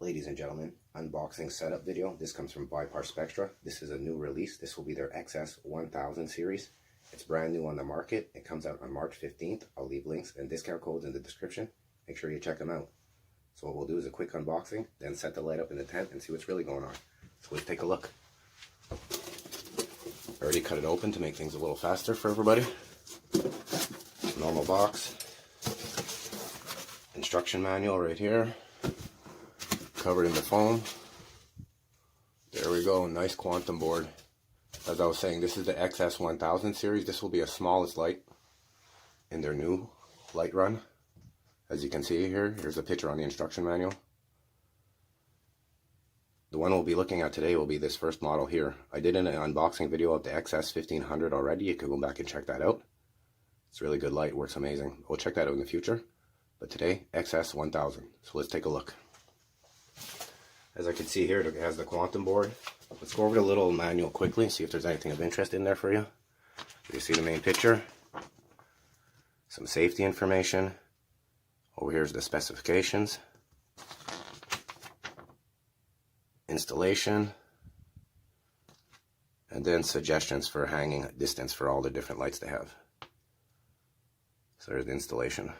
Ladies and gentlemen, unboxing setup video. This comes from Viparspectra. This is a new release. This will be their Xs1000 series. It's brand new on the market. It comes out on March 15th. I'll leave links and discount codes in the description. Make sure you check them out. So what we'll do is a quick unboxing, then set the light up in the tent and see what's really going on. So let's take a look. I already cut it open to make things a little faster for everybody. Normal box. Instruction manual right here. Covered in the foam. There we go, nice quantum board. As I was saying, this is the Xs1000 series. This will be a smallest light in their new light run. As you can see here, here's a picture on the instruction manual. The one we'll be looking at today will be this first model here. I did an unboxing video of the Xs1500 already. You can go back and check that out. It's a really good light, works amazing. We'll check that out in the future. But today, Xs1000. So let's take a look. As I can see here, it has the quantum board. Let's go over the little manual quickly, see if there's anything of interest in there for you. You see the main picture. Some safety information. Over here's the specifications. Installation. And then suggestions for hanging distance for all the different lights they have. So there's the installation.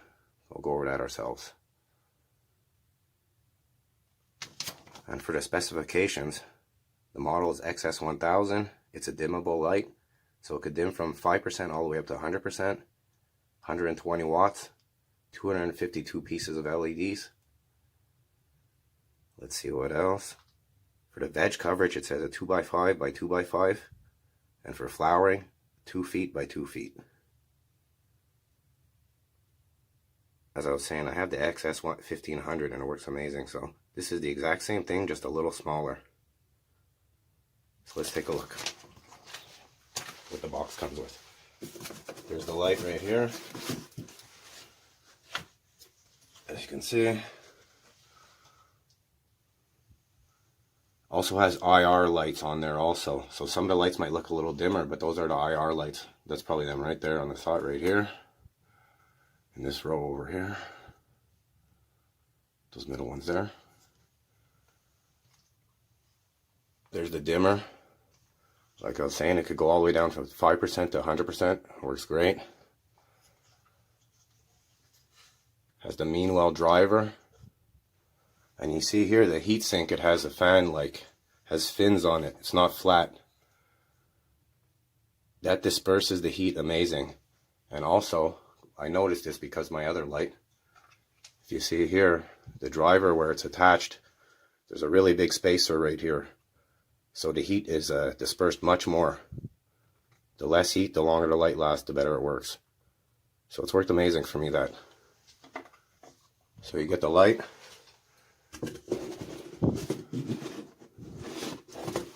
We'll go over that ourselves. And for the specifications, the model is Xs1000. It's a dimmable light, so it could dim from 5% all the way up to 100%, 120 watts, 252 pieces of LEDs. Let's see what else. For the veg coverage, it says a 2x5 by 2x5, and for flowering, 2 feet by 2 feet. As I was saying, I have the Xs1500 and it works amazing, so this is the exact same thing, just a little smaller. So let's take a look what the box comes with. There's the light right here. As you can see. Also has IR lights on there also. So some of the lights might look a little dimmer, but those are the IR lights. That's probably them right there on the side right here. In this row over here. Those middle ones there. There's the dimmer. Like I was saying, it could go all the way down from 5% to 100%. Works great. Has the Meanwell driver. And you see here the heat sink, it has a fan has fins on it. It's not flat. That disperses the heat amazing. And also, I noticed this because my other light, if you see here, the driver where it's attached, there's a really big spacer right here. So the heat is dispersed much more. The less heat, the longer the light lasts, the better it works. So it's worked amazing for me, that. So you get the light.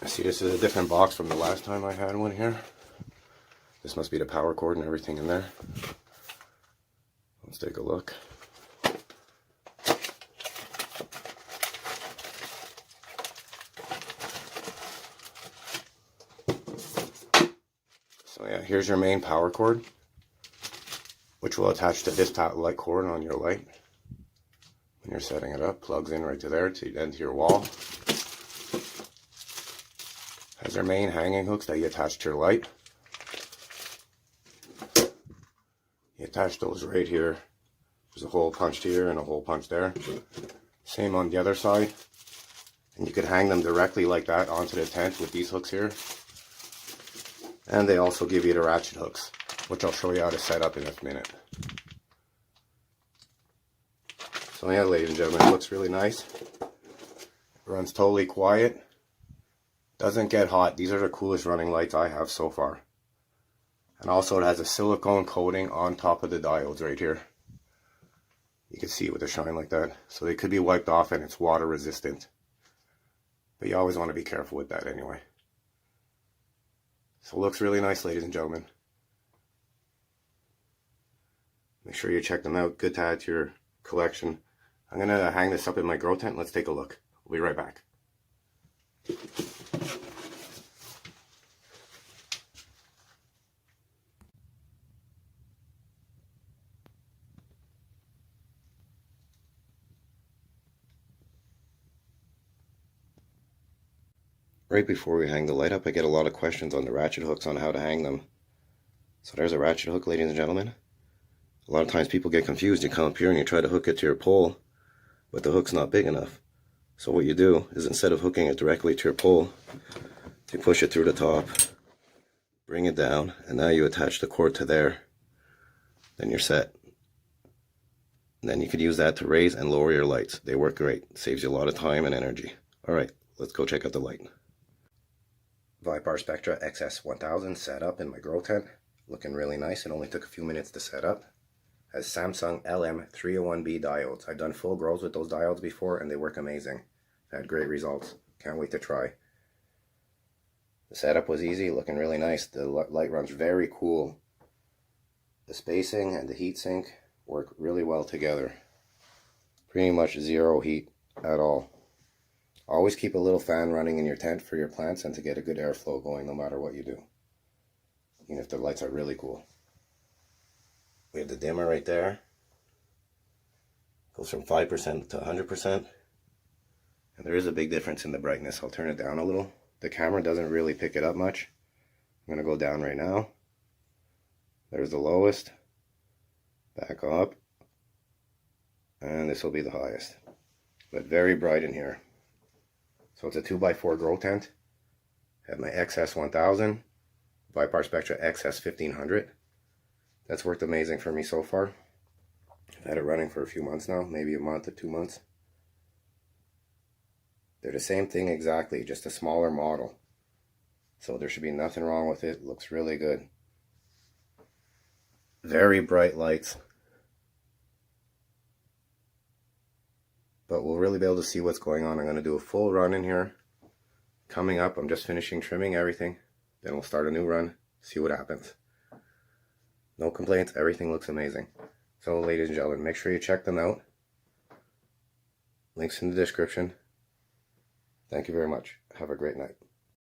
I see this is a different box from the last time I had one here. This must be the power cord and everything in there. Let's take a look. So yeah, here's your main power cord, which will attach to this light cord on your light. When you're setting it up, plugs in right to there, to your wall. Has their main hanging hooks that you attach to your light. You attach those right here. There's a hole punched here and a hole punched there. Same on the other side. And you could hang them directly like that onto the tent with these hooks here. And they also give you the ratchet hooks, which I'll show you how to set up in a minute. So yeah, ladies and gentlemen, it looks really nice. It runs totally quiet. Doesn't get hot. These are the coolest running lights I have so far. And also it has a silicone coating on top of the diodes right here. You can see it with a shine like that. So they could be wiped off and it's water resistant. But you always want to be careful with that anyway. So it looks really nice, ladies and gentlemen. Make sure you check them out. Good to add to your collection. I'm going to hang this up in my grow tent. Let's take a look. We'll be right back. Right before we hang the light up, I get a lot of questions on the ratchet hooks on how to hang them. So there's a ratchet hook, ladies and gentlemen. A lot of times people get confused. You come up here and you try to hook it to your pole, but the hook's not big enough. So what you do is, instead of hooking it directly to your pole, you push it through the top, bring it down, and now you attach the cord to there. Then you're set. And then you could use that to raise and lower your lights. They work great. Saves you a lot of time and energy. Alright, let's go check out the light. Viparspectra Xs1000 set up in my grow tent. Looking really nice. It only took a few minutes to set up. Has Samsung LM301B diodes. I've done full grows with those diodes before and they work amazing. I've had great results. Can't wait to try. The setup was easy, looking really nice. The light runs very cool. The spacing and the heatsink work really well together. Pretty much zero heat at all. Always keep a little fan running in your tent for your plants and to get a good airflow going no matter what you do. Even if the lights are really cool. We have the dimmer right there. Goes from 5% to 100%. And there is a big difference in the brightness. I'll turn it down a little. The camera doesn't really pick it up much. I'm going to go down right now. There's the lowest. Back up. And this will be the highest. But very bright in here. So it's a 2x4 grow tent. I have my Xs1000, Viparspectra Xs1000. That's worked amazing for me so far. I've had it running for a few months now, maybe a month or 2 months. They're the same thing exactly, just a smaller model. So there should be nothing wrong with it. Looks really good. Very bright lights. But we'll really be able to see what's going on. I'm going to do a full run in here. Coming up, I'm just finishing trimming everything. Then we'll start a new run, see what happens. No complaints, everything looks amazing. So ladies and gentlemen, make sure you check them out. Links in the description. Thank you very much. Have a great night.